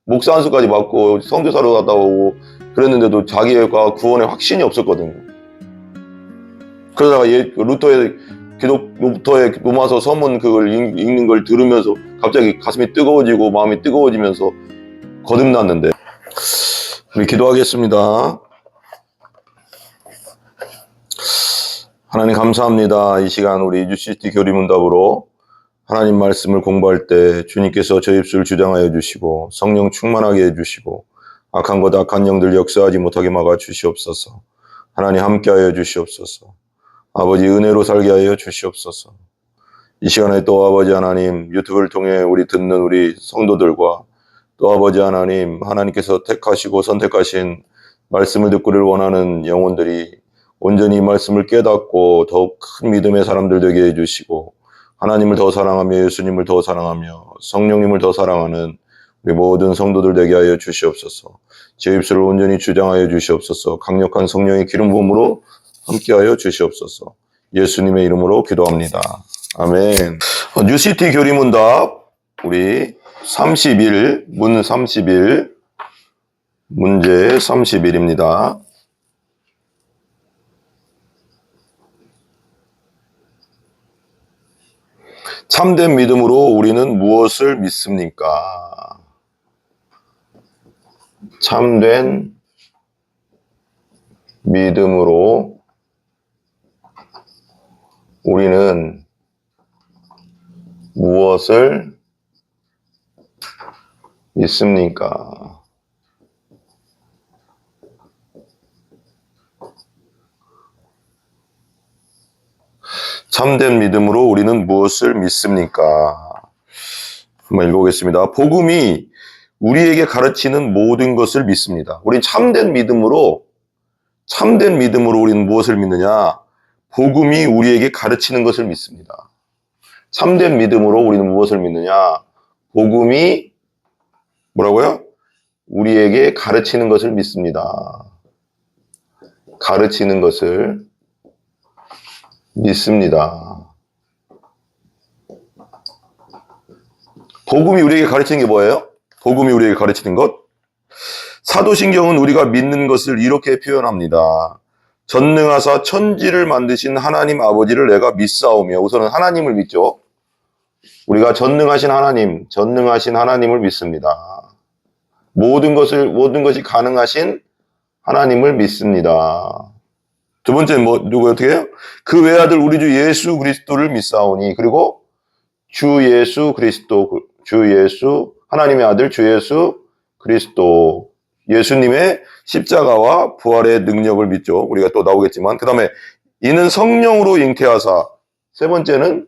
목사 안수까지 받고 선교사로 갔다 오고 그랬는데도 자기가 구원에 확신이 없었거든요. 그러다가 루터의 로마서 서문 그걸 읽는 걸 들으면서 갑자기 가슴이 뜨거워지고 마음이 뜨거워지면서 거듭났는데. 우리 기도하겠습니다. 하나님 감사합니다. 이 시간 우리 UCT 교리문답으로 하나님 말씀을 공부할 때 주님께서 저희 입술을 주장하여 주시고 성령 충만하게 해주시고 악한 것 악한 영들 역사하지 못하게 막아 주시옵소서. 하나님 함께하여 주시옵소서. 아버지 은혜로 살게 하여 주시옵소서. 이 시간에 또 아버지 하나님 유튜브를 통해 우리 듣는 우리 성도들과 또 아버지 하나님 하나님께서 택하시고 선택하신 말씀을 듣기를 원하는 영혼들이 온전히 이 말씀을 깨닫고 더욱 큰 믿음의 사람들 되게 해주시고 하나님을 더 사랑하며 예수님을 더 사랑하며 성령님을 더 사랑하는 우리 모든 성도들 되게 하여 주시옵소서. 제 입술을 온전히 주장하여 주시옵소서. 강력한 성령의 기름 부음으로 함께하여 주시옵소서. 예수님의 이름으로 기도합니다. 아멘. UCT 교리문답 우리 31, 문 31, 문제 31입니다. 참된 믿음으로 우리는 무엇을 믿습니까? 참된 믿음으로 우리는 무엇을 믿습니까? 참된 믿음으로 우리는 무엇을 믿습니까? 한번 읽어보겠습니다. 복음이 우리에게 가르치는 모든 것을 믿습니다. 우린 참된 믿음으로 우리는 무엇을 믿느냐? 복음이 우리에게 가르치는 것을 믿습니다. 참된 믿음으로 우리는 무엇을 믿느냐? 복음이 뭐라고요? 우리에게 가르치는 것을 믿습니다. 가르치는 것을 믿습니다. 복음이 우리에게 가르치는 게 뭐예요? 복음이 우리에게 가르치는 것? 사도신경은 우리가 믿는 것을 이렇게 표현합니다. 전능하사 천지를 만드신 하나님 아버지를 내가 믿사오며, 우선은 하나님을 믿죠. 우리가 전능하신 하나님을 믿습니다. 모든 것이 가능하신 하나님을 믿습니다. 두 번째는 누구 어떻게 해요? 그 외아들 우리 주 예수 그리스도를 믿사오니, 그리고 하나님의 아들 주 예수 그리스도, 예수님의 십자가와 부활의 능력을 믿죠. 우리가 또 나오겠지만, 그 다음에 이는 성령으로 잉태하사, 세 번째는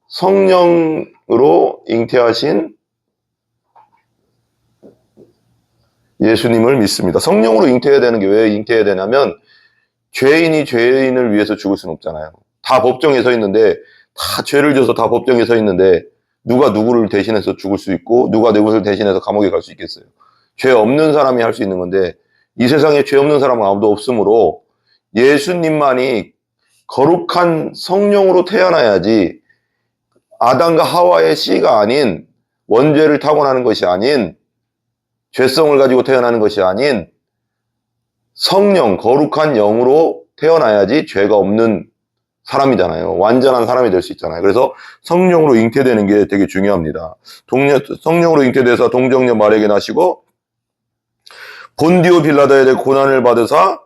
성령으로 잉태하신 예수님을 믿습니다. 성령으로 잉태해야 되는 게 왜 잉태해야 되냐면, 죄인이 죄인을 위해서 죽을 수는 없잖아요. 다 법정에 서 있는데, 다 죄를 져서 다 법정에 서 있는데, 누가 누구를 대신해서 죽을 수 있고, 누가 누구를 대신해서 감옥에 갈 수 있겠어요. 죄 없는 사람이 할 수 있는 건데, 이 세상에 죄 없는 사람은 아무도 없으므로 예수님만이 거룩한 성령으로 태어나야지, 아담과 하와의 씨가 아닌, 원죄를 타고나는 것이 아닌, 죄성을 가지고 태어나는 것이 아닌 성령, 거룩한 영으로 태어나야지 죄가 없는 사람이잖아요. 완전한 사람이 될 수 있잖아요. 그래서 성령으로 잉태되는 게 되게 중요합니다. 성령으로 잉태돼서 동정녀 마리아에게 나시고, 본디오 빌라도에게 고난을 받으사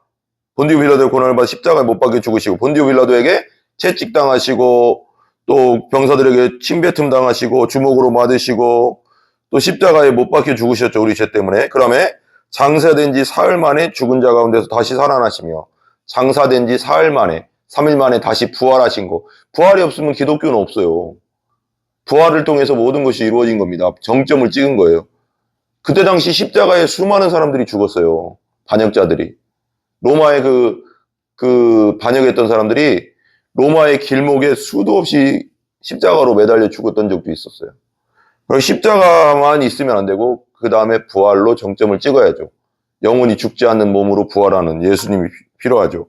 십자가에 못 박혀 죽으시고, 본디오 빌라도에게 채찍당하시고, 또 병사들에게 침뱉음 당하시고, 주먹으로 맞으시고, 또 십자가에 못 박혀 죽으셨죠. 우리 죄 때문에. 그 다음에 장사된 지 사흘 만에 죽은 자 가운데서 다시 살아나시며, 장사된 지 사흘 만에, 3일 만에 다시 부활하신 거. 부활이 없으면 기독교는 없어요. 부활을 통해서 모든 것이 이루어진 겁니다. 정점을 찍은 거예요. 그때 당시 십자가에 수많은 사람들이 죽었어요. 반역자들이. 로마의 그 반역했던 사람들이 로마의 길목에 수도 없이 십자가로 매달려 죽었던 적도 있었어요. 그럼 십자가만 있으면 안 되고, 그 다음에 부활로 정점을 찍어야죠. 영원히 죽지 않는 몸으로 부활하는 예수님이 필요하죠.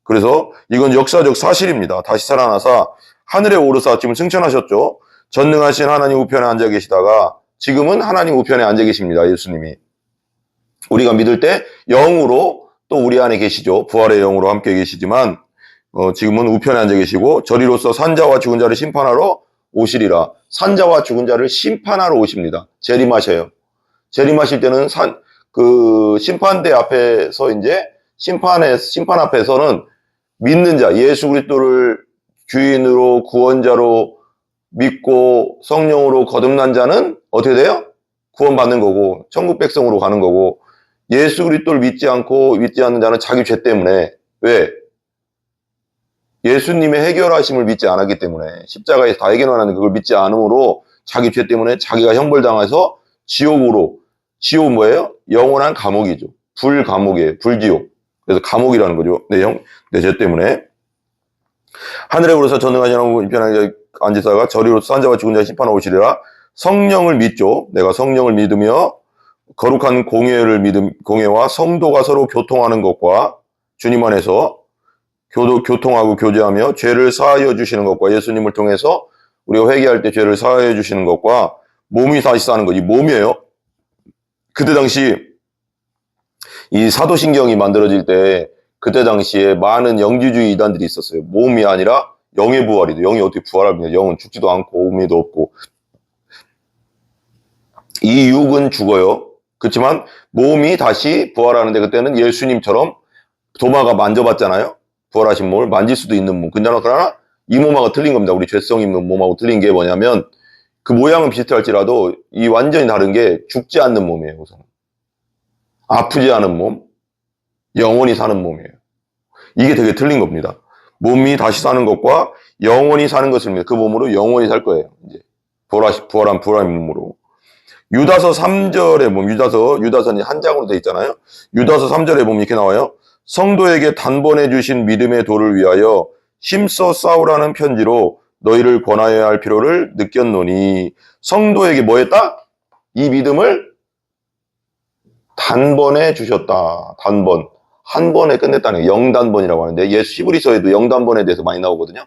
그래서 이건 역사적 사실입니다. 다시 살아나사 하늘에 오르사, 지금 승천하셨죠. 전능하신 하나님 우편에 앉아 계시다가 지금은 하나님 우편에 앉아 계십니다. 예수님이. 우리가 믿을 때 영으로 또 우리 안에 계시죠. 부활의 영으로 함께 계시지만 지금은 우편에 앉아 계시고 저리로서 산자와 죽은 자를 심판하러 오시리라. 산자와 죽은 자를 심판하러 오십니다. 재림하셔요. 재림하실 때는 그 심판대 앞에서 이제 심판 앞에서는 믿는 자, 예수 그리스도를 주인으로 구원자로 믿고 성령으로 거듭난 자는 어떻게 돼요? 구원받는 거고 천국 백성으로 가는 거고, 예수 그리스도를 믿지 않는 자는 자기 죄 때문에, 왜? 예수님의 해결하심을 믿지 않았기 때문에, 십자가에서 다 해결하는 그걸 믿지 않음으로 자기 죄 때문에 자기가 형벌당해서 지옥 뭐예요? 영원한 감옥이죠. 불감옥이에요. 불지옥. 그래서 감옥이라는 거죠. 내 죄 때문에. 하늘에 오르사 전능하신 하나님 우편에 앉으사가 저리로 산자와 죽은 자 심판하러 오시리라. 성령을 믿죠. 내가 성령을 믿으며 거룩한 공예와 성도가 서로 교통하는 것과 주님 안에서 교통하고 교제하며 죄를 사하여 주시는 것과 예수님을 통해서 우리가 회개할 때 죄를 사하여 주시는 것과 몸이 다시 사는 거지. 몸이에요. 그때 당시 이 사도신경이 만들어질 때 그때 당시에 많은 영지주의 이단들이 있었어요. 몸이 아니라 영의 부활이죠. 영이 어떻게 부활합니까? 영은 죽지도 않고 의미도 없고. 이 육은 죽어요. 그렇지만 몸이 다시 부활하는데 그때는 예수님처럼 도마가 만져봤잖아요. 부활하신 몸을 만질 수도 있는 몸. 그러나 이 몸하고 틀린 겁니다. 우리 죄성 있는 몸하고 틀린 게 뭐냐면 그 모양은 비슷할지라도 이 완전히 다른 게 죽지 않는 몸이에요. 우선. 아프지 않은 몸, 영원히 사는 몸이에요. 이게 되게 틀린 겁니다. 몸이 다시 사는 것과 영원히 사는 것을 그 몸으로 영원히 살 거예요. 이제 부활한 몸으로. 유다서 3절에 보면 유다서는 한 장으로 되어 있잖아요. 유다서 3절에 보면 이렇게 나와요. 성도에게 단번에 주신 믿음의 도를 위하여 힘써 싸우라는 편지로 너희를 권하여야 할 필요를 느꼈노니. 성도에게 뭐 했다? 이 믿음을 단번에 주셨다. 단번. 한 번에 끝냈다는 게 영단번이라고 하는데, 히브리서에도 영단번에 대해서 많이 나오거든요.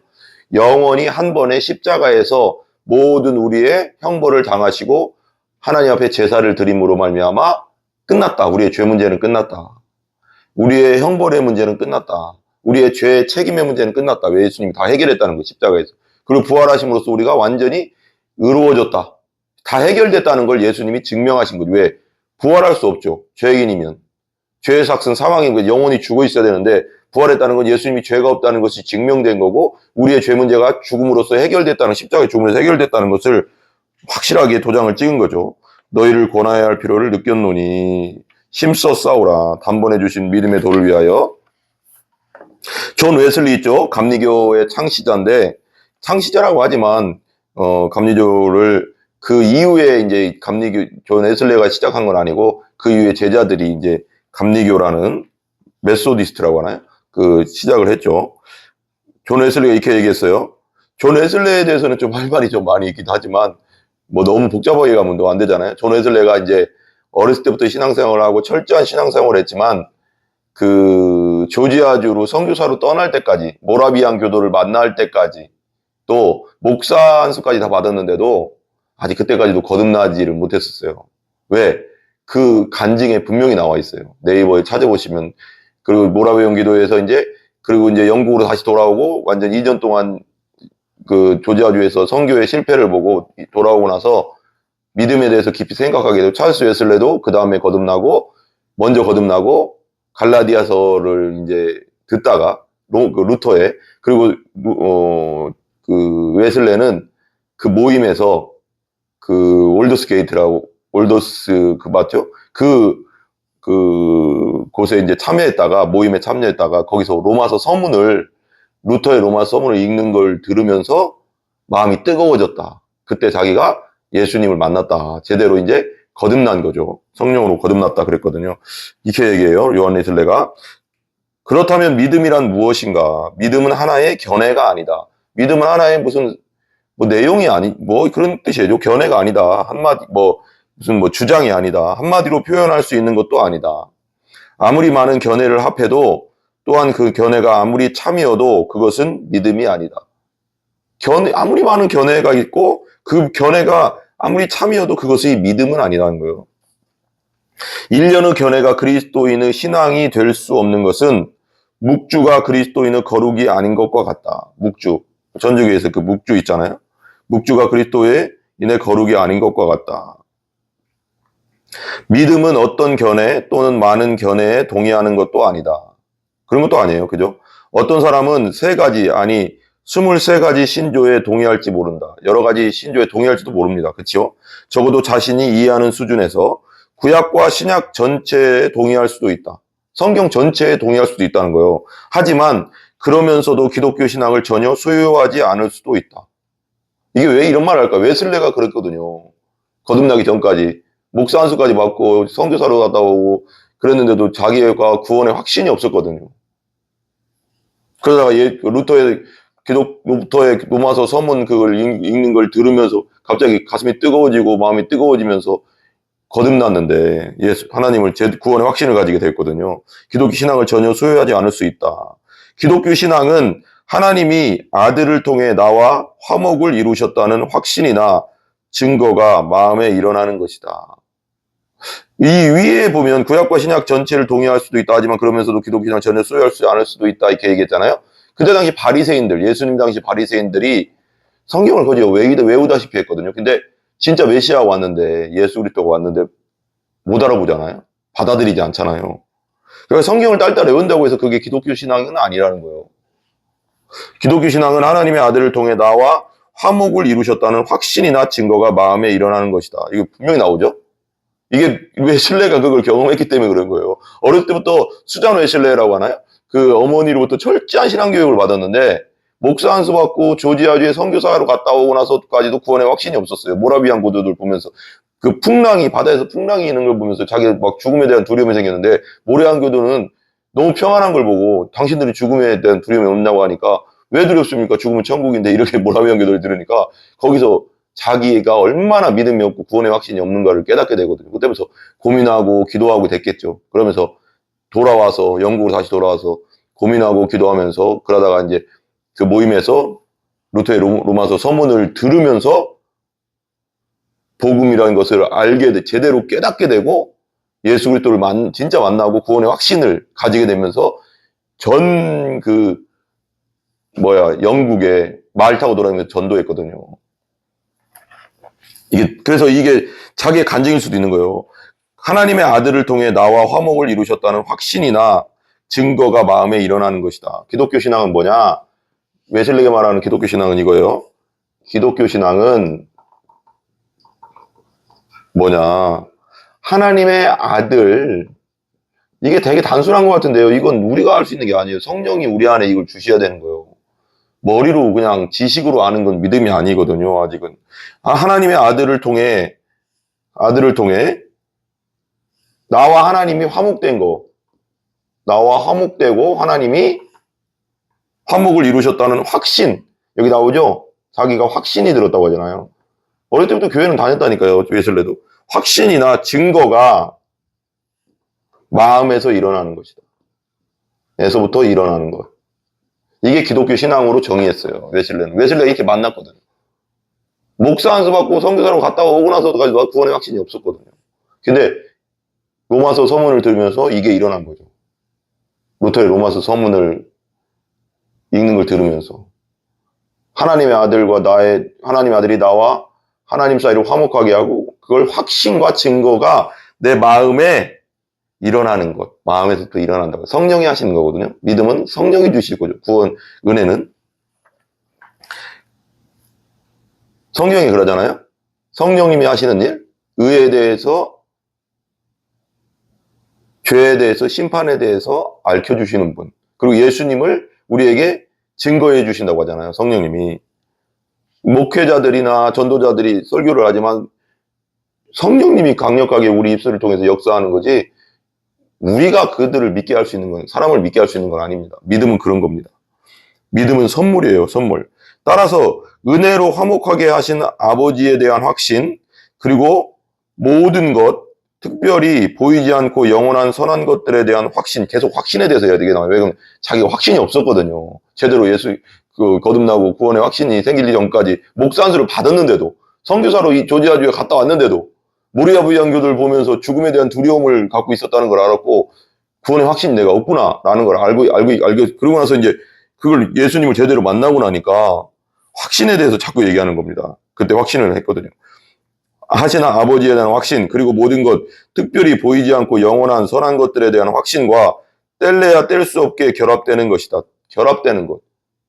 영원히 한 번에 십자가에서 모든 우리의 형벌을 당하시고 하나님 앞에 제사를 드림으로 말미암아 끝났다. 우리의 죄 문제는 끝났다. 우리의 형벌의 문제는 끝났다. 우리의 죄 책임의 문제는 끝났다. 왜? 예수님이 다 해결했다는 거, 십자가에서. 그리고 부활하심으로써 우리가 완전히 의로워졌다. 다 해결됐다는 걸 예수님이 증명하신 거죠. 왜? 부활할 수 없죠. 죄인이면. 죄의 삭은 사망인 거죠. 영원히 죽어 있어야 되는데 부활했다는 건 예수님이 죄가 없다는 것이 증명된 거고, 우리의 죄 문제가 죽음으로써 해결됐다는, 십자가의 죽음에서 해결됐다는 것을 확실하게 도장을 찍은 거죠. 너희를 권하여야 할 필요를 느꼈노니 힘써 싸우라. 단번에 주신 믿음의 도를 위하여. 존 웨슬리 있죠. 감리교의 창시자인데, 창시자라고 하지만 감리교를 그 이후에 이제 존 웨슬리가 시작한 건 아니고 그 이후에 제자들이 이제 감리교라는 메소디스트라고 하나요? 그 시작을 했죠. 존 웨슬리가 이렇게 얘기했어요. 존 웨슬리에 대해서는 좀 할 말이 좀 많이 있기도 하지만 뭐 너무 복잡하게 가면 또 안 되잖아요. 존 웨슬리가 이제 어렸을 때부터 신앙생활을 하고 철저한 신앙생활을 했지만 그 조지아주로 선교사로 떠날 때까지, 모라비안 교도를 만날 때까지, 또 목사 안수까지 다 받았는데도 아직 그때까지도 거듭나지를 못했었어요. 왜? 그 간증에 분명히 나와 있어요. 네이버에 찾아보시면. 그리고 모라비안 기도에서 그리고 이제 영국으로 다시 돌아오고 완전 2년 동안 그 조지아주에서 선교의 실패를 보고 돌아오고 나서 믿음에 대해서 깊이 생각하게 되고, 찰스 웨슬레도 그 다음에 먼저 거듭나고 갈라디아서를 이제 듣다가 루터에, 그리고 그 웨슬레는 그 모임에서 그 올더스 맞죠? 곳에 이제 모임에 참여했다가 거기서 루터의 로마서 서문을 읽는 걸 들으면서 마음이 뜨거워졌다. 그때 자기가 예수님을 만났다. 제대로 이제 거듭난 거죠. 성령으로 거듭났다 그랬거든요. 이렇게 얘기해요. 요한 웨슬레가. 그렇다면 믿음이란 무엇인가? 믿음은 하나의 견해가 아니다. 믿음은 하나의 무슨 내용이 그런 뜻이에요. 견해가 아니다. 무슨 주장이 아니다. 한마디로 표현할 수 있는 것도 아니다. 아무리 많은 견해를 합해도 또한 그 견해가 아무리 참이어도 그것은 믿음이 아니다. 아무리 많은 견해가 있고 그 견해가 아무리 참이어도 그것이 믿음은 아니라는 거예요. 1년의 견해가 그리스도인의 신앙이 될 수 없는 것은 묵주가 그리스도인의 거룩이 아닌 것과 같다. 묵주. 전주교에서 그 묵주 있잖아요. 묵주가 그리스도인의 거룩이 아닌 것과 같다. 믿음은 어떤 견해 또는 많은 견해에 동의하는 것도 아니다. 그런 것도 아니에요. 그죠? 어떤 사람은 3가지, 아니 23가지 신조에 동의할지 모른다. 여러 가지 신조에 동의할지도 모릅니다. 그렇죠? 적어도 자신이 이해하는 수준에서 구약과 신약 전체에 동의할 수도 있다. 성경 전체에 동의할 수도 있다는 거예요. 하지만 그러면서도 기독교 신앙을 전혀 소유하지 않을 수도 있다. 이게 왜 이런 말을 할까? 웨슬레가 그랬거든요. 거듭나기 전까지. 목사 안수까지 받고 선교사로 갔다 오고 그랬는데도 자기가 구원에 확신이 없었거든요. 그러다가 루터의 로마서 서문 그걸 읽는 걸 들으면서 갑자기 가슴이 뜨거워지고 마음이 뜨거워지면서 거듭났는데 하나님을 구원의 확신을 가지게 됐거든요. 기독교 신앙을 전혀 소유하지 않을 수 있다. 기독교 신앙은 하나님이 아들을 통해 나와 화목을 이루셨다는 확신이나 증거가 마음에 일어나는 것이다. 이 위에 보면 구약과 신약 전체를 동의할 수도 있다 하지만 그러면서도 기독교 신앙 전혀 소유하지 않을 수도 있다 이렇게 얘기했잖아요. 그때 당시 바리새인들, 예수님 당시 바리새인들이 성경을 거의 외우다시피 했거든요. 근데 진짜 메시아가 왔는데, 예수 그리스도가 왔는데 못 알아보잖아요. 받아들이지 않잖아요. 그래서 성경을 딸딸 외운다고 해서 그게 기독교 신앙은 아니라는 거예요. 기독교 신앙은 하나님의 아들을 통해 나와 화목을 이루셨다는 확신이나 증거가 마음에 일어나는 것이다. 이거 분명히 나오죠? 이게 웨슬레가 그걸 경험했기 때문에 그런 거예요. 어렸을 때부터 수잔 웨슬레라고 하나요? 그 어머니로부터 철저한 신앙교육을 받았는데 목사 안수 받고 조지아주에 선교사로 갔다 오고 나서까지도 구원의 확신이 없었어요. 모라비안 고도들 보면서 그 풍랑이 바다에서 풍랑이 있는 걸 보면서 자기 막 죽음에 대한 두려움이 생겼는데 모라비안 교도는 너무 평안한 걸 보고 당신들이 죽음에 대한 두려움이 없냐고 하니까 왜 두렵습니까? 죽음은 천국인데 이렇게 모라비안 교도를 들으니까 거기서 자기가 얼마나 믿음이 없고 구원의 확신이 없는가를 깨닫게 되거든요. 그때부터 고민하고 기도하고 됐겠죠. 그러면서 돌아와서 영국으로 다시 돌아와서 고민하고 기도하면서 그러다가 이제 그 모임에서 루터의 로마서 서문을 들으면서 복음이라는 것을 제대로 깨닫게 되고 예수 그리스도를 진짜 만나고 구원의 확신을 가지게 되면서 영국에 말 타고 돌아다니면서 전도했거든요. 그래서 이게 자기의 간증일 수도 있는 거예요. 하나님의 아들을 통해 나와 화목을 이루셨다는 확신이나 증거가 마음에 일어나는 것이다. 기독교 신앙은 뭐냐? 웨슬레가 말하는 기독교 신앙은 이거예요. 기독교 신앙은 뭐냐? 하나님의 아들, 이게 되게 단순한 것 같은데요. 이건 우리가 할 수 있는 게 아니에요. 성령이 우리 안에 이걸 주셔야 되는 거예요. 머리로 그냥 지식으로 아는 건 믿음이 아니거든요, 아직은. 하나님의 아들을 통해 나와 하나님이 화목된 거, 나와 화목되고 하나님이 화목을 이루셨다는 확신, 여기 나오죠? 자기가 확신이 들었다고 하잖아요. 어릴 때부터 교회는 다녔다니까요, 웨슬레도. 확신이나 증거가 마음에서 일어나는 것이다. 에서부터 일어나는 것. 이게 기독교 신앙으로 정의했어요, 웨슬레는. 웨슬레가 이렇게 만났거든요. 목사 안수 받고 선교사로 갔다 오고 나서까지 구원의 확신이 없었거든요. 근데 로마서 서문을 들으면서 이게 일어난 거죠. 루터의 로마서 서문을 읽는 걸 들으면서 하나님의 아들이 나와 하나님 사이를 화목하게 하고 그걸 확신과 증거가 내 마음에 일어나는 것. 마음에서 또 일어난다고. 성령이 하시는 거거든요. 믿음은 성령이 주실 거죠. 구원, 은혜는. 성경이 그러잖아요. 성령님이 하시는 일, 의에 대해서, 죄에 대해서, 심판에 대해서 알려주시는 분. 그리고 예수님을 우리에게 증거해 주신다고 하잖아요. 성령님이. 목회자들이나 전도자들이 설교를 하지만 성령님이 강력하게 우리 입술을 통해서 역사하는 거지 우리가 그들을 믿게 할 수 있는 건, 사람을 믿게 할 수 있는 건 아닙니다. 믿음은 그런 겁니다. 믿음은 선물이에요, 선물. 따라서 은혜로 화목하게 하신 아버지에 대한 확신, 그리고 모든 것, 특별히 보이지 않고 영원한 선한 것들에 대한 확신, 계속 확신에 대해서 해야 되겠나요? 왜냐면 자기가 확신이 없었거든요. 제대로 거듭나고 구원의 확신이 생기기 전까지 목사 안수를 받았는데도 선교사로 이 조지아주에 갔다 왔는데도 모리아 부양교들 보면서 죽음에 대한 두려움을 갖고 있었다는 걸 알았고 구원의 확신이 내가 없구나라는 걸 알고 그러고 나서 이제 그걸 예수님을 제대로 만나고 나니까 확신에 대해서 자꾸 얘기하는 겁니다. 그때 확신을 했거든요. 하시나 아버지에 대한 확신, 그리고 모든 것, 특별히 보이지 않고 영원한 선한 것들에 대한 확신과 뗄래야 뗄 수 없게 결합되는 것이다. 결합되는 것.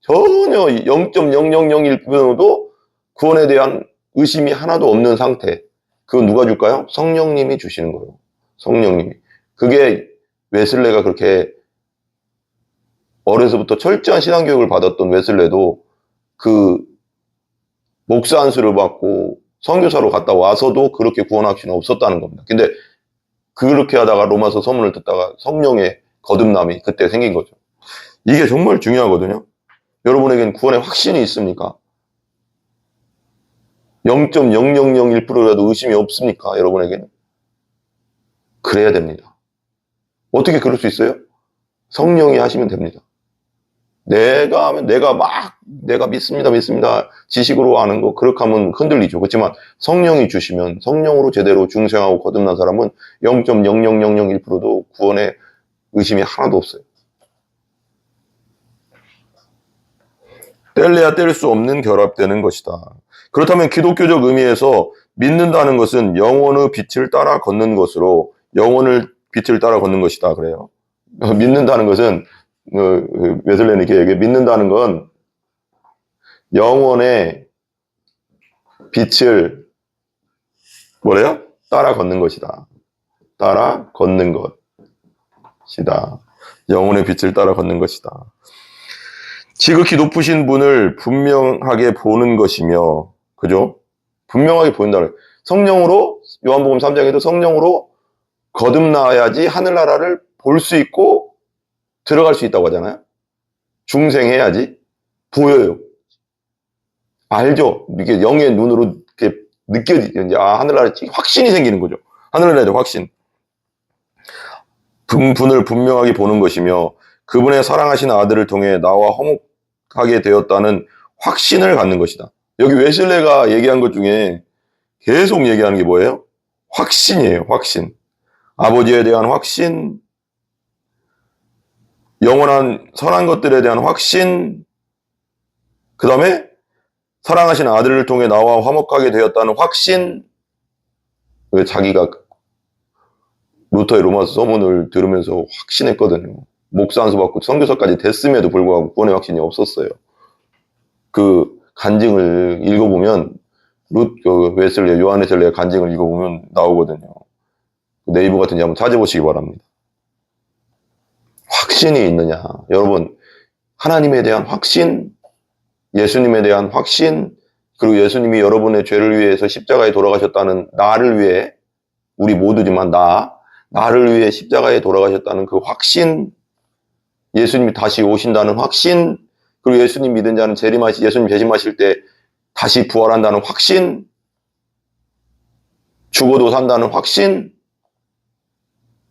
전혀 0.0001%도 구원에 대한 의심이 하나도 없는 상태. 그건 누가 줄까요? 성령님이 주시는 거예요. 성령님이. 그게 웨슬레가 그렇게 어려서부터 철저한 신앙교육을 받았던 웨슬레도 그 목사 안수를 받고 선교사로 갔다 와서도 그렇게 구원 확신은 없었다는 겁니다. 근데 그렇게 하다가 로마서 서문을 듣다가 성령의 거듭남이 그때 생긴 거죠. 이게 정말 중요하거든요. 여러분에겐 구원의 확신이 있습니까? 0.0001%라도 의심이 없습니까? 여러분에게는? 그래야 됩니다. 어떻게 그럴 수 있어요? 성령이 하시면 됩니다. 내가 하면 내가 믿습니다. 지식으로 아는 거, 그렇게 하면 흔들리죠. 그렇지만 성령이 주시면 성령으로 제대로 중생하고 거듭난 사람은 0.00001%도 구원에 의심이 하나도 없어요. 뗄래야 뗄 수 없는 결합되는 것이다. 그렇다면 기독교적 의미에서 믿는다는 것은 영혼의 빛을 따라 걷는 것으로 영혼을 빛을 따라 걷는 것이다. 그래요. 믿는다는 것은 웨슬레는 이렇게 얘기해. 믿는다는 건 영혼의 빛을 뭐래요? 따라 걷는 것이다. 따라 걷는 것이다. 영혼의 빛을 따라 걷는 것이다. 지극히 높으신 분을 분명하게 보는 것이며, 그죠? 분명하게 보인다는 거예요. 성령으로, 요한복음 3장에도 성령으로 거듭나야지 하늘나라를 볼 수 있고 들어갈 수 있다고 하잖아요. 중생해야지. 보여요. 알죠? 이게 영의 눈으로 이렇게 느껴지죠. 이제 하늘나라에 확신이 생기는 거죠. 하늘나라에 확신. 분을 분명하게 보는 것이며 그분의 사랑하신 아들을 통해 나와 화목하게 되었다는 확신을 갖는 것이다. 여기 웨슬레가 얘기한 것 중에 계속 얘기하는 게 뭐예요? 확신이에요. 확신. 아버지에 대한 확신, 영원한 선한 것들에 대한 확신, 그 다음에 사랑하신 아들을 통해 나와 화목하게 되었다는 확신. 왜 자기가 루터의 로마서 서문을 들으면서 확신했거든요. 목사 안수 받고 선교사까지 됐음에도 불구하고 구원의 확신이 없었어요. 그 간증을 읽어보면 웨슬레, 요한 웨슬레의 간증을 읽어보면 나오거든요. 네이버 같은 데 한번 찾아보시기 바랍니다. 확신이 있느냐. 여러분, 하나님에 대한 확신, 예수님에 대한 확신, 그리고 예수님이 여러분의 죄를 위해서 십자가에 돌아가셨다는 나를 위해, 우리 모두지만 나를 위해 십자가에 돌아가셨다는 그 확신, 예수님이 다시 오신다는 확신, 그리고 예수님 믿은 자는 예수님 재림하실 때 다시 부활한다는 확신, 죽어도 산다는 확신,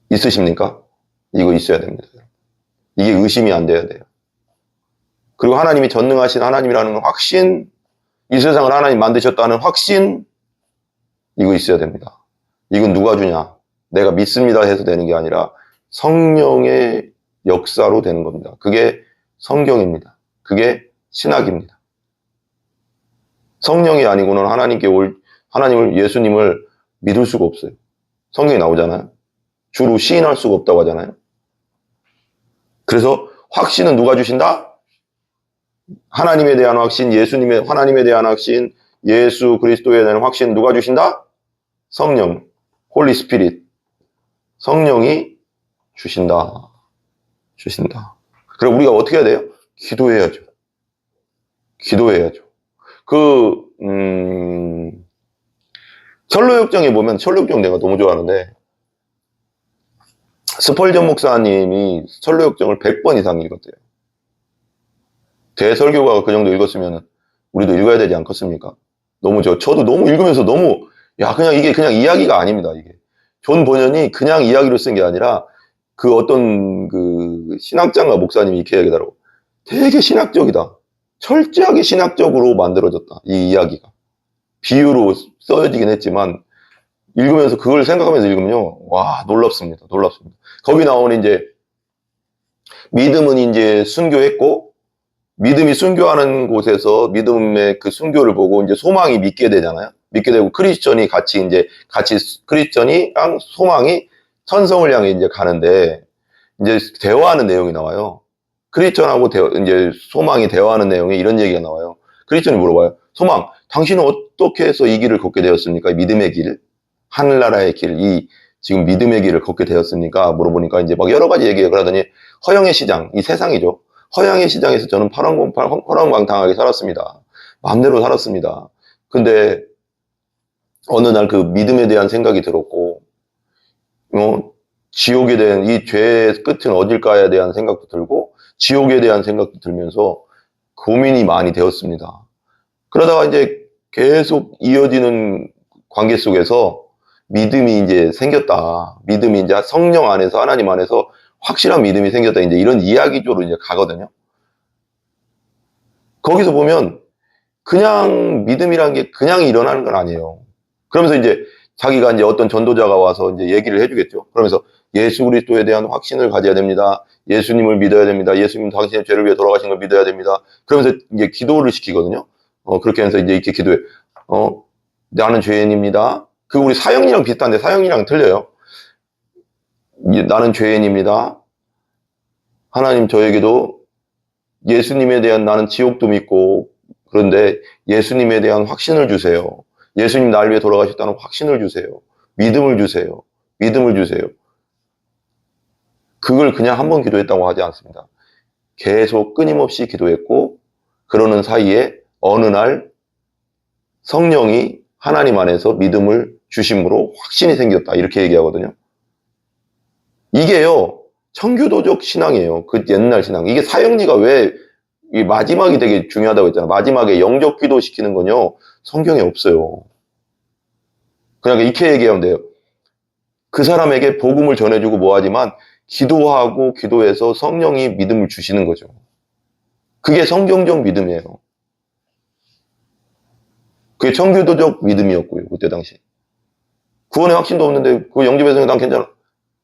있으십니까? 이거 있어야 됩니다. 이게 의심이 안 돼야 돼요. 그리고 하나님이 전능하신 하나님이라는 확신, 이 세상을 하나님 만드셨다는 확신, 이거 있어야 됩니다. 이건 누가 주냐? 내가 믿습니다 해서 되는 게 아니라 성령의 역사로 되는 겁니다. 그게 성경입니다. 그게 신학입니다. 성령이 아니고는 하나님을, 예수님을 믿을 수가 없어요. 성경에 나오잖아요. 주로 시인할 수가 없다고 하잖아요. 그래서 확신은 누가 주신다? 하나님에 대한 확신, 하나님에 대한 확신, 예수 그리스도에 대한 확신 누가 주신다? 성령, 홀리 스피릿. 성령이 주신다. 그럼 우리가 어떻게 해야 돼요? 기도해야죠. 철로역정에 보면, 철로역정 내가 너무 좋아하는데, 스펄전 목사님이 철로역정을 100번 이상 읽었대요. 대설교가가 그 정도 읽었으면 우리도 읽어야 되지 않겠습니까? 저도 너무 읽으면서 이게 그냥 이야기가 아닙니다, 이게. 존 번연이 그냥 이야기로 쓴 게 아니라 그 어떤 신학장과 목사님이 이렇게 얘기하더라고. 되게 신학적이다. 철저하게 신학적으로 만들어졌다, 이 이야기가. 비유로 써지긴 했지만 읽으면서 그걸 생각하면서 읽으면요, 와, 놀랍습니다. 놀랍습니다. 거기 나오는 이제 믿음은 이제 순교했고, 믿음이 순교하는 곳에서 믿음의 그 순교를 보고 이제 소망이 믿게 되잖아요. 믿게 되고 크리스천이 같이 크리스천이랑 소망이 천성을 향해 이제 가는데 이제 대화하는 내용이 나와요. 크리스천하고 이제 소망이 대화하는 내용에 이런 얘기가 나와요. 크리스천이 물어봐요. 소망, 당신은 어떻게 해서 이 길을 걷게 되었습니까? 믿음의 길, 하늘나라의 길, 이 지금 믿음의 길을 걷게 되었습니까? 물어보니까 이제 막 여러 가지 얘기해요. 그러더니 허영의 시장, 이 세상이죠. 허영의 시장에서 저는 허랑방탕하게 살았습니다. 마음대로 살았습니다. 근데 어느 날 그 믿음에 대한 생각이 들었고, 지옥에 대한 이 죄의 끝은 어딜까에 대한 생각도 들고, 지옥에 대한 생각도 들면서 고민이 많이 되었습니다. 그러다가 이제 계속 이어지는 관계 속에서 믿음이 이제 생겼다. 믿음이 이제 성령 안에서, 하나님 안에서 확실한 믿음이 생겼다. 이제 이런 이야기 쪽으로 이제 가거든요. 거기서 보면 그냥 믿음이란 게 그냥 일어나는 건 아니에요. 그러면서 이제 자기가 이제 어떤 전도자가 와서 이제 얘기를 해주겠죠. 그러면서 예수 그리스도에 대한 확신을 가져야 됩니다. 예수님을 믿어야 됩니다. 예수님 당신의 죄를 위해 돌아가신 걸 믿어야 됩니다. 그러면서 이제 기도를 시키거든요. 그렇게 해서 이제 이렇게 기도해. 나는 죄인입니다. 그 우리 사형이랑 비슷한데 사형이랑 틀려요. 나는 죄인입니다. 하나님 저에게도 예수님에 대한 나는 지옥도 믿고 그런데 예수님에 대한 확신을 주세요. 예수님 날 위해 돌아가셨다는 확신을 주세요. 믿음을 주세요. 믿음을 주세요. 그걸 그냥 한 번 기도했다고 하지 않습니다. 계속 끊임없이 기도했고 그러는 사이에 어느 날 성령이 하나님 안에서 믿음을 주심으로 확신이 생겼다. 이렇게 얘기하거든요. 이게요. 청교도적 신앙이에요. 그 옛날 신앙. 이게 사형리가 왜 이 마지막이 되게 중요하다고 했잖아요. 마지막에 영접 기도 시키는 건요. 성경에 없어요. 그냥 이렇게 얘기하면 돼요. 그 사람에게 복음을 전해주고 뭐하지만 기도하고 기도해서 성령이 믿음을 주시는 거죠. 그게 성경적 믿음이에요. 그게 청교도적 믿음이었고요. 그때 당시. 구원의 확신도 없는데 그 영접해서 난 괜찮아.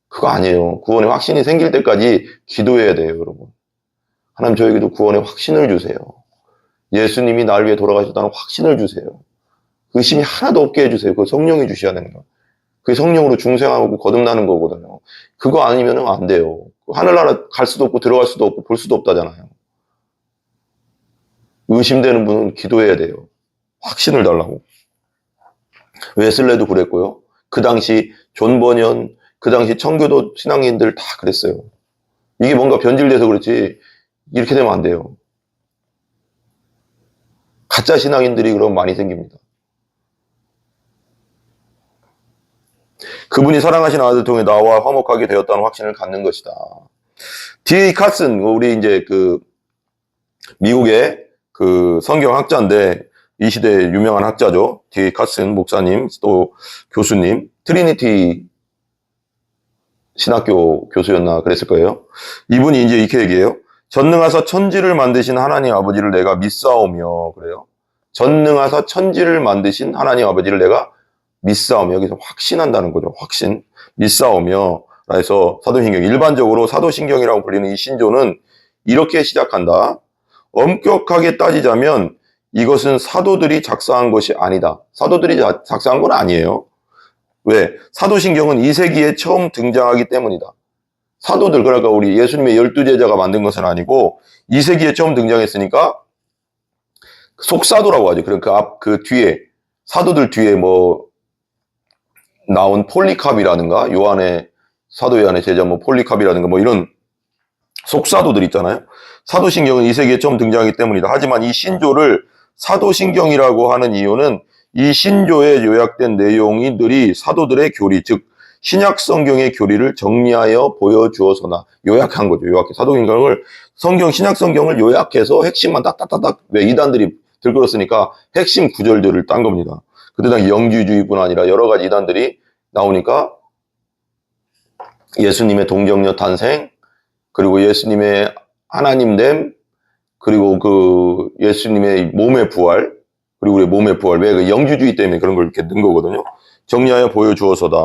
그거 아니에요. 구원의 확신이 생길 때까지 기도해야 돼요, 여러분. 하나님 저에게도 구원의 확신을 주세요. 예수님이 날 위해 돌아가셨다는 확신을 주세요. 의심이 하나도 없게 해주세요. 그거 성령이 주셔야 되는 거예요. 그게 성령으로 중생하고 거듭나는 거거든요. 그거 아니면 안 돼요. 하늘나라 갈 수도 없고 들어갈 수도 없고 볼 수도 없다잖아요. 의심되는 분은 기도해야 돼요. 확신을 달라고. 웨슬레도 그랬고요. 그 당시 존 버년, 그 당시 청교도 신앙인들 다 그랬어요. 이게 뭔가 변질돼서 그렇지 이렇게 되면 안 돼요. 가짜 신앙인들이 그럼 많이 생깁니다. 그분이 사랑하신 아들 통해 나와 화목하게 되었다는 확신을 갖는 것이다. D.A. 카슨, 우리 이제 그 미국의 그 성경학자인데 이 시대의 유명한 학자죠. D.A. 카슨 목사님, 또 교수님, 트리니티 신학교 교수였나 그랬을 거예요. 이분이 이제 이렇게 얘기해요. 전능하사 천지를 만드신 하나님 아버지를 내가 믿사오며 그래요. 전능하사 천지를 만드신 하나님 아버지를 내가 믿사오며 여기서 확신한다는 거죠. 확신. 믿사오며 그래서 사도신경 일반적으로 사도신경이라고 불리는 이 신조는 이렇게 시작한다. 엄격하게 따지자면 이것은 사도들이 작성한 것이 아니다. 사도들이 작성한 건 아니에요. 왜? 사도신경은 2세기에 처음 등장하기 때문이다. 사도들, 그러니까 우리 예수님의 12제자가 만든 것은 아니고 2세기에 처음 등장했으니까 속사도라고 하죠. 그러니까 그 뒤에 사도들 뒤에 뭐 나온 폴리캅이라든가 사도 요한의 제자 뭐 폴리캅이라든가 뭐 이런 속사도들 있잖아요. 사도신경은 2세기에 처음 등장하기 때문이다. 하지만 이 신조를 사도신경이라고 하는 이유는 이 신조에 요약된 내용이들이 사도들의 교리, 즉 신약 성경의 교리를 정리하여 보여주어서나 요약한 거죠. 사도신경을 신약 성경을 요약해서 핵심만 딱딱딱딱 왜 이단들이 들끓었으니까 핵심 구절들을 딴 겁니다. 그때 당시 영주주의뿐 아니라 여러 가지 이단들이 나오니까 예수님의 동정녀 탄생, 그리고 예수님의 하나님됨, 그리고 그 예수님의 몸의 부활, 그리고 우리 몸의 부활, 왜 그 영주주의 때문에 그런 걸 이렇게 넣은 거거든요. 정리하여 보여주어서다.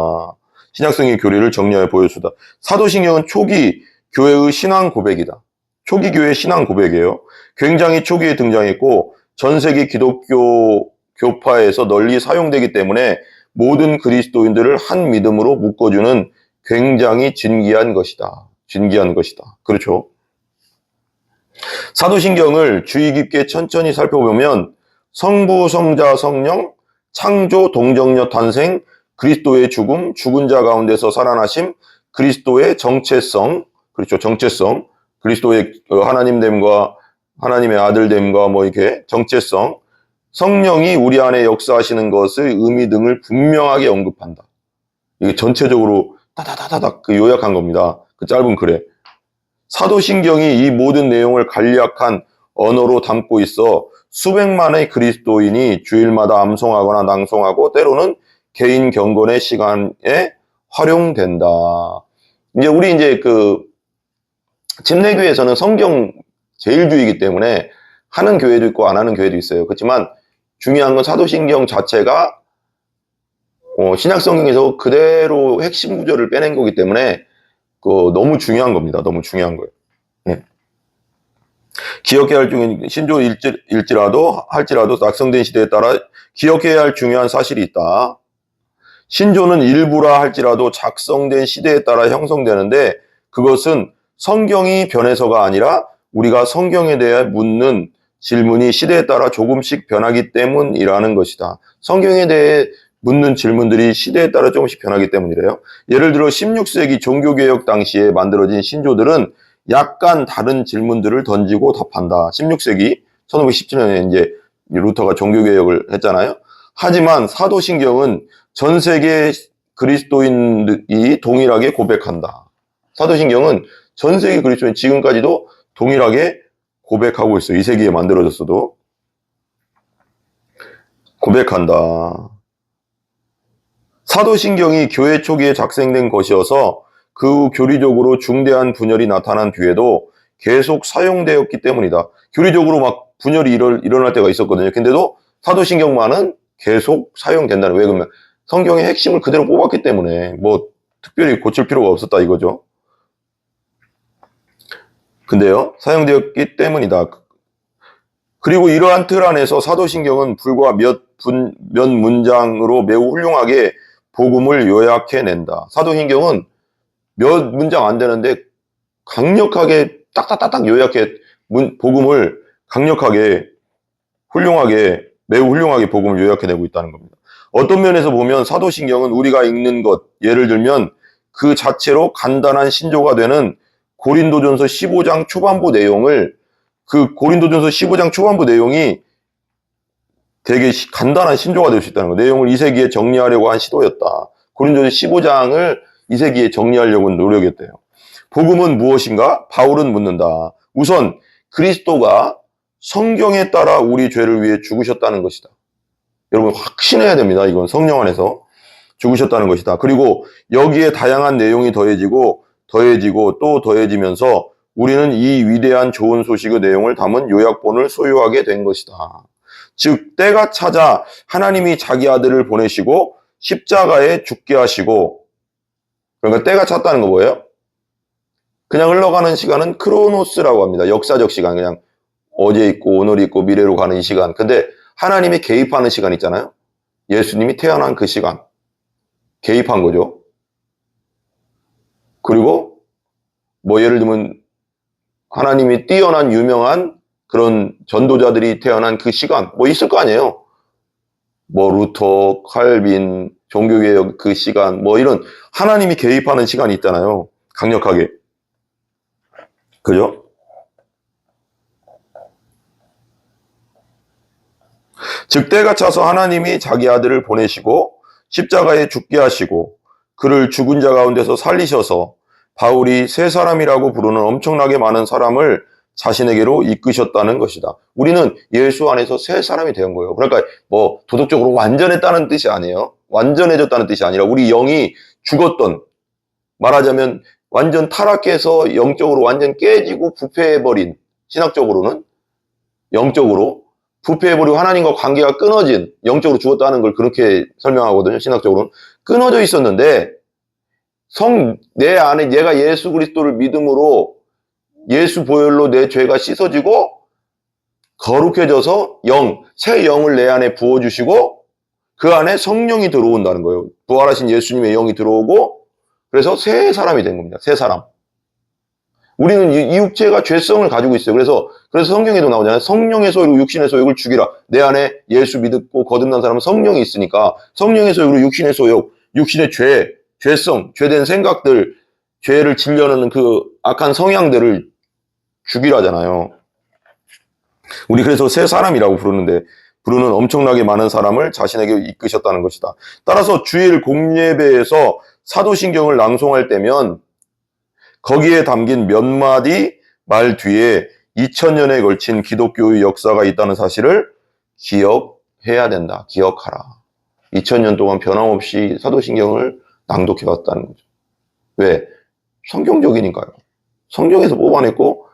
신약성의 교리를 정리하여 보여주다. 사도신경은 초기 교회의 신앙 고백이다. 초기 교회의 신앙 고백이에요. 굉장히 초기에 등장했고 전 세계 기독교 교파에서 널리 사용되기 때문에 모든 그리스도인들을 한 믿음으로 묶어주는 굉장히 진귀한 것이다. 진귀한 것이다. 그렇죠. 사도신경을 주의 깊게 천천히 살펴보면 성부, 성자, 성령, 창조, 동정녀 탄생, 그리스도의 죽음, 죽은 자 가운데서 살아나심, 그리스도의 정체성, 그렇죠. 정체성, 그리스도의 하나님됨과 하나님의 아들됨과 뭐 이렇게 정체성, 성령이 우리 안에 역사하시는 것의 의미 등을 분명하게 언급한다. 이게 전체적으로 따다다다닥 그 요약한 겁니다. 그 짧은 글에. 사도신경이 이 모든 내용을 간략한 언어로 담고 있어 수백만의 그리스도인이 주일마다 암송하거나 낭송하고 때로는 개인 경건의 시간에 활용된다. 우리 그 침례교회에서는 성경 제일주의이기 때문에 하는 교회도 있고 안 하는 교회도 있어요. 그렇지만 중요한 건 사도신경 자체가 신약성경에서 그대로 핵심 구절을 빼낸 거기 때문에 너무 중요한 겁니다. 너무 중요한 거예요. 네. 기억해야 할 중요한 할지라도 낙성된 시대에 따라 기억해야 할 중요한 사실이 있다. 신조는 일부라 할지라도 작성된 시대에 따라 형성되는데 그것은 성경이 변해서가 아니라 우리가 성경에 대해 묻는 질문이 시대에 따라 조금씩 변하기 때문이라는 것이다. 성경에 대해 묻는 질문들이 시대에 따라 조금씩 변하기 때문이래요. 예를 들어 16세기 종교개혁 당시에 만들어진 신조들은 약간 다른 질문들을 던지고 답한다. 16세기 1517년에 이제 루터가 종교개혁을 했잖아요. 하지만 사도신경은 전 세계 그리스도인이 동일하게 고백한다. 사도신경은 전 세계 그리스도인 지금까지도 동일하게 고백하고 있어요. 이 세기에 만들어졌어도 고백한다. 사도신경이 교회 초기에 작성된 것이어서 그 후 교리적으로 중대한 분열이 나타난 뒤에도 계속 사용되었기 때문이다. 교리적으로 막 분열이 일어날 때가 있었거든요. 근데도 사도신경만은 계속 사용된다는. 왜 그러면 성경의 핵심을 그대로 뽑았기 때문에 뭐 특별히 고칠 필요가 없었다 이거죠. 근데요, 사용되었기 때문이다. 그리고 이러한 틀 안에서 사도신경은 불과 몇 문장으로 매우 훌륭하게 복음을 요약해낸다. 사도신경은 몇 문장 안 되는데 강력하게 딱딱딱딱 요약해 복음을 강력하게 매우 훌륭하게 복음을 요약해내고 있다는 겁니다. 어떤 면에서 보면 사도신경은 우리가 읽는 것, 예를 들면 그 자체로 간단한 신조가 되는 고린도전서 15장 초반부 내용을 고린도전서 15장 초반부 내용이 되게 간단한 신조가 될 수 있다는 거예요. 내용을 2세기에 정리하려고 한 시도였다. 고린도전서 15장을 2세기에 정리하려고 노력했대요. 복음은 무엇인가? 바울은 묻는다. 우선 그리스도가 성경에 따라 우리 죄를 위해 죽으셨다는 것이다. 여러분 확신해야 됩니다. 이건 성령 안에서 죽으셨다는 것이다. 그리고 여기에 다양한 내용이 더해지고 또 더해지면서 우리는 이 위대한 좋은 소식의 내용을 담은 요약본을 소유하게 된 것이다. 즉 때가 찾아 하나님이 자기 아들을 보내시고 십자가에 죽게 하시고, 그러니까 때가 찼다는 거 뭐예요? 그냥 흘러가는 시간은 크로노스라고 합니다. 역사적 시간, 그냥 어제 있고 오늘 있고 미래로 가는 이 시간. 근데 하나님이 개입하는 시간 있잖아요. 예수님이 태어난 그 시간 개입한 거죠. 그리고 뭐 예를 들면 하나님이 뛰어난 유명한 그런 전도자들이 태어난 그 시간 뭐 있을 거 아니에요. 뭐 루터, 칼빈, 종교개혁 그 시간 뭐 이런 하나님이 개입하는 시간이 있잖아요. 강력하게. 그죠? 즉 때가 차서 하나님이 자기 아들을 보내시고 십자가에 죽게 하시고 그를 죽은 자 가운데서 살리셔서 바울이 새 사람이라고 부르는 엄청나게 많은 사람을 자신에게로 이끄셨다는 것이다. 우리는 예수 안에서 새 사람이 된 거예요. 그러니까 뭐 도덕적으로 완전했다는 뜻이 아니에요. 완전해졌다는 뜻이 아니라 우리 영이 죽었던, 말하자면 완전 타락해서 영적으로 완전 깨지고 부패해버린, 신학적으로는 영적으로 부패해버리고 하나님과 관계가 끊어진, 영적으로 죽었다는 걸 그렇게 설명하거든요. 신학적으로는. 끊어져 있었는데 내 안에 얘가 예수 그리스도를 믿음으로 예수 보혈로 내 죄가 씻어지고 거룩해져서 새 영을 내 안에 부어주시고 그 안에 성령이 들어온다는 거예요. 부활하신 예수님의 영이 들어오고 그래서 새 사람이 된 겁니다. 새 사람. 우리는 이 육체가 죄성을 가지고 있어요. 그래서 성경에도 나오잖아요. 성령의 소욕으로 육신의 소욕을 죽이라. 내 안에 예수 믿고 거듭난 사람은 성령이 있으니까 성령의 소욕으로 육신의 소욕, 육신의 죄성, 죄된 생각들, 죄를 질려는 그 악한 성향들을 죽이라잖아요. 우리 그래서 새 사람이라고 부르는 엄청나게 많은 사람을 자신에게 이끄셨다는 것이다. 따라서 주일 공예배에서 사도신경을 낭송할 때면 거기에 담긴 몇 마디 말 뒤에 2000년에 걸친 기독교의 역사가 있다는 사실을 기억해야 된다. 기억하라. 2000년 동안 변함없이 사도신경을 낭독해왔다는 거죠. 왜? 성경적이니까요. 성경에서 뽑아냈고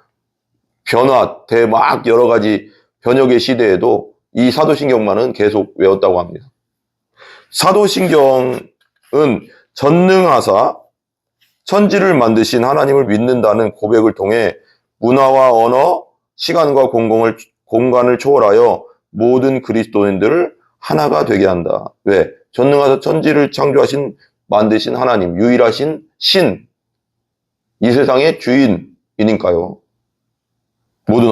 막 여러 가지 변혁의 시대에도 이 사도신경만은 계속 외웠다고 합니다. 사도신경은 전능하사 천지를 만드신 하나님을 믿는다는 고백을 통해 문화와 언어, 시간과 공간을 초월하여 모든 그리스도인들을 하나가 되게 한다. 왜? 전능하사 천지를 만드신 하나님, 유일하신 신, 이 세상의 주인이니까요. 모든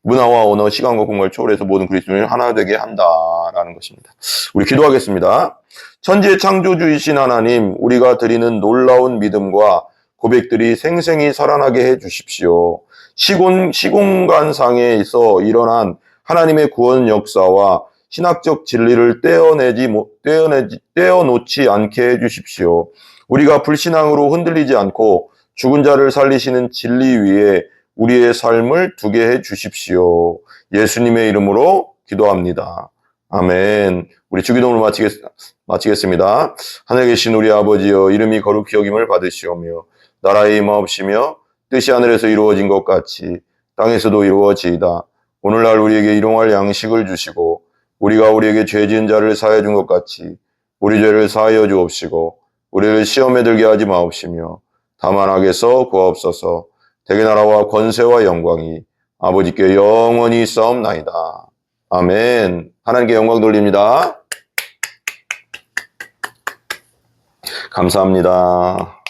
문화와 언어, 시간과 공간을 초월해서 모든 그리스도인을 하나 되게 한다라는 것입니다. 우리 기도하겠습니다. 천지의 창조주이신 하나님, 우리가 드리는 놀라운 믿음과 고백들이 생생히 살아나게 해 주십시오. 시공간상에서 일어난 하나님의 구원 역사와 신학적 진리를 떼어놓지 않게 해 주십시오. 우리가 불신앙으로 흔들리지 않고 죽은 자를 살리시는 진리 위에 우리의 삶을 두게 해 주십시오. 예수님의 이름으로 기도합니다. 아멘. 우리 주기도문을 마치겠습니다. 하늘에 계신 우리 아버지여, 이름이 거룩히 여김을 받으시오며 나라의 임하옵시며 뜻이 하늘에서 이루어진 것 같이 땅에서도 이루어지이다. 오늘날 우리에게 일용할 양식을 주시고 우리가 우리에게 죄 지은 자를 사하여 준 것 같이 우리 죄를 사하여 주옵시고 우리를 시험에 들게 하지 마옵시며 다만 악에서 구하옵소서. 대개 나라와 권세와 영광이 아버지께 영원히 있사옵나이다. 아멘. 하나님께 영광 돌립니다. 감사합니다.